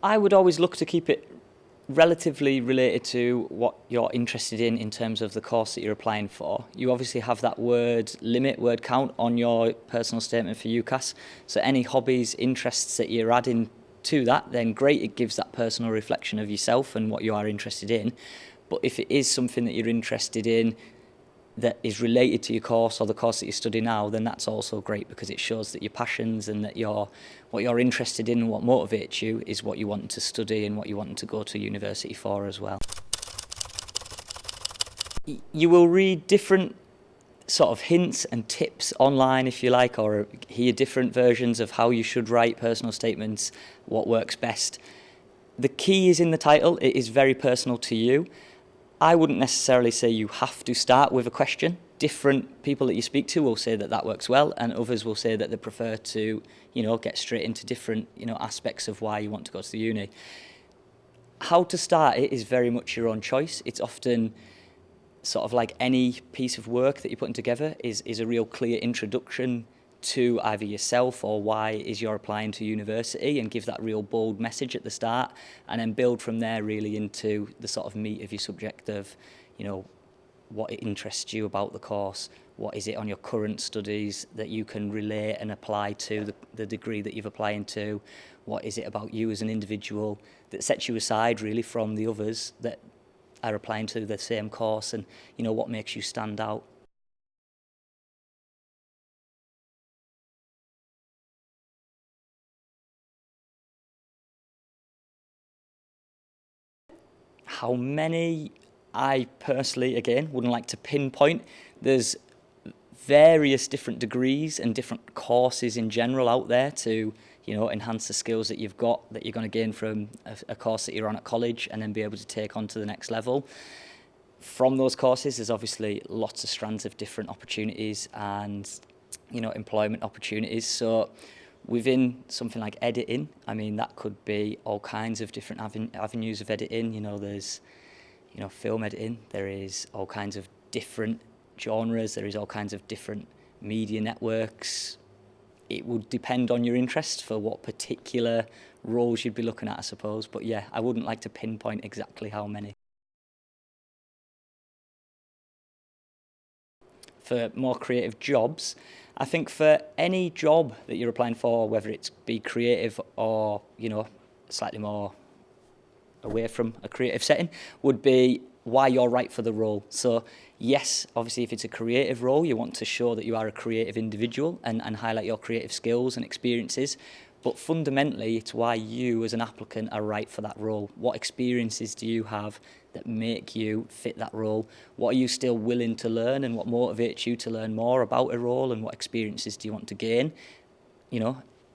I would always look to keep it relatively related to what you're interested in terms of the course that you're applying for. You obviously have that word limit, word count on your personal statement for UCAS. So any hobbies, interests that you're adding to that, then great, it gives that personal reflection of yourself and what you are interested in. But if it is something that you're interested in that is related to your course or the course that you study now, then that's also great because it shows that your passions and that what you're interested in and what motivates you is what you want to study and what you want to go to university for as well. You will read different sort of hints and tips online, if you like, or hear different versions of how you should write personal statements, what works best. The key is in the title. It is very personal to you. I wouldn't necessarily say you have to start with a question. Different people that you speak to will say that that works well, and others will say that they prefer to, get straight into different, aspects of why you want to go to the uni. How to start it is very much your own choice. It's often sort of like any piece of work that you're putting together is a real clear introduction to either yourself or why is you're applying to university, and give that real bold message at the start, and then build from there really into the sort of meat of your subject of, what interests you about the course, what is it on your current studies that you can relate and apply to the degree that you're applying to, what is it about you as an individual that sets you aside really from the others that are applying to the same course, and what makes you stand out. How many? I personally, again, wouldn't like to pinpoint. There's various different degrees and different courses in general out there to, enhance the skills that you've got, that you're going to gain from a course that you're on at college and then be able to take on to the next level. From those courses, there's obviously lots of strands of different opportunities and, employment opportunities. So within something like editing, that could be all kinds of different avenues of editing. There's, film editing. There is all kinds of different genres. There is all kinds of different media networks. It would depend on your interest for what particular roles you'd be looking at, I suppose. But yeah, I wouldn't like to pinpoint exactly how many. For more creative jobs, I think for any job that you're applying for, whether it's be creative or, slightly more away from a creative setting, would be why you're right for the role. So yes, obviously if it's a creative role, you want to show that you are a creative individual and highlight your creative skills and experiences. But fundamentally, it's why you as an applicant are right for that role. What experiences do you have that make you fit that role? What are you still willing to learn, and what motivates you to learn more about a role, and what experiences do you want to gain,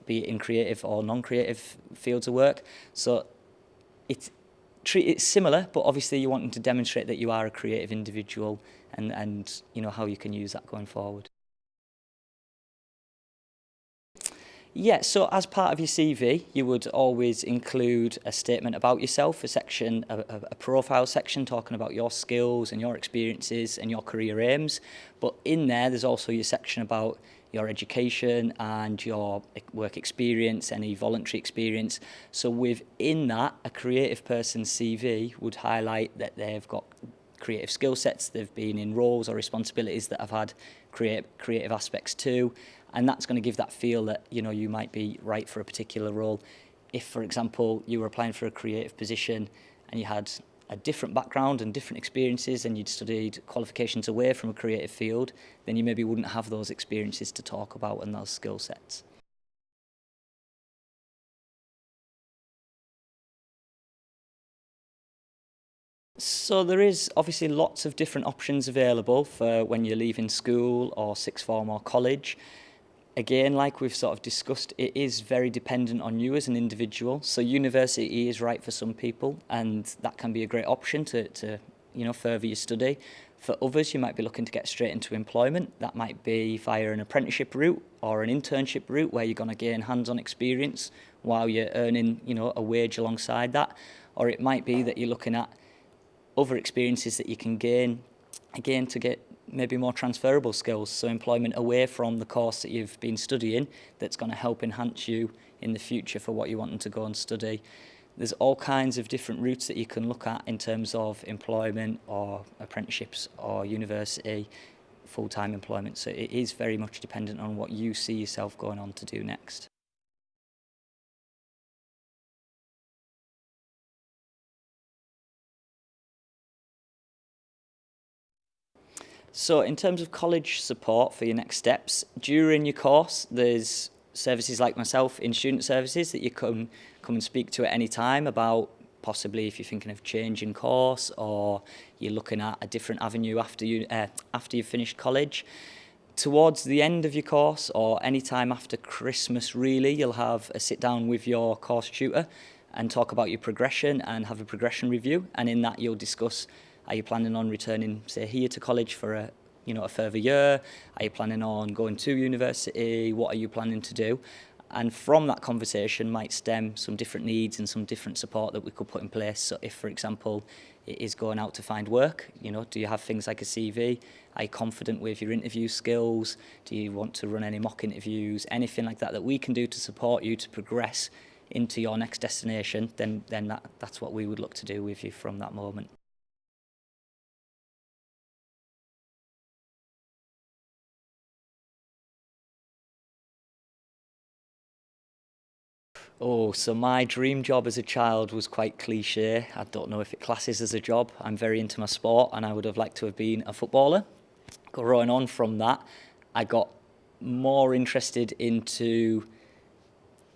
be it in creative or non-creative fields of work. So it's similar, but obviously you're wanting to demonstrate that you are a creative individual and how you can use that going forward. Yeah, so as part of your CV, you would always include a statement about yourself, a profile section talking about your skills and your experiences and your career aims. But in there's also your section about your education and your work experience, any voluntary experience. So within that, a creative person's CV would highlight that they've got creative skill sets, they've been in roles or responsibilities that have had creative aspects too, and that's going to give that feel that you might be right for a particular role. If, for example, you were applying for a creative position and you had a different background and different experiences and you'd studied qualifications away from a creative field, then you maybe wouldn't have those experiences to talk about and those skill sets. So there is obviously lots of different options available for when you're leaving school or sixth form or college. Again, like we've sort of discussed, it is very dependent on you as an individual. So university is right for some people, and that can be a great option to further your study. For others, you might be looking to get straight into employment. That might be via an apprenticeship route or an internship route where you're going to gain hands-on experience while you're earning, a wage alongside that. Or it might be that you're looking at other experiences that you can gain, again, to get maybe more transferable skills, so employment away from the course that you've been studying that's going to help enhance you in the future for what you're wanting to go and study. There's all kinds of different routes that you can look at in terms of employment or apprenticeships or university, full-time employment. So it is very much dependent on what you see yourself going on to do next. So in terms of college support for your next steps, during your course, there's services like myself in student services that you come and speak to at any time about possibly if you're thinking of changing course or you're looking at a different avenue after you've finished college. Towards the end of your course or any time after Christmas really, you'll have a sit down with your course tutor and talk about your progression and have a progression review, and in that you'll discuss, are you planning on returning, say, here to college for a further year? Are you planning on going to university? What are you planning to do? And from that conversation might stem some different needs and some different support that we could put in place. So if, for example, it is going out to find work, do you have things like a CV? Are you confident with your interview skills? Do you want to run any mock interviews? Anything like that we can do to support you to progress into your next destination, then that's what we would look to do with you from that moment. Oh, so my dream job as a child was quite cliche. I don't know if it classes as a job. I'm very into my sport and I would have liked to have been a footballer. Growing on from that, I got more interested into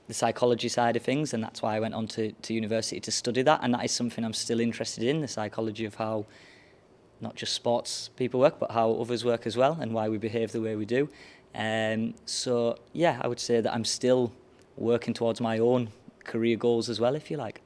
the psychology side of things, and that's why I went on to university to study that, and that is something I'm still interested in, the psychology of how not just sports people work, but how others work as well, and why we behave the way we do. So yeah, I would say that I'm still working towards my own career goals as well, if you like.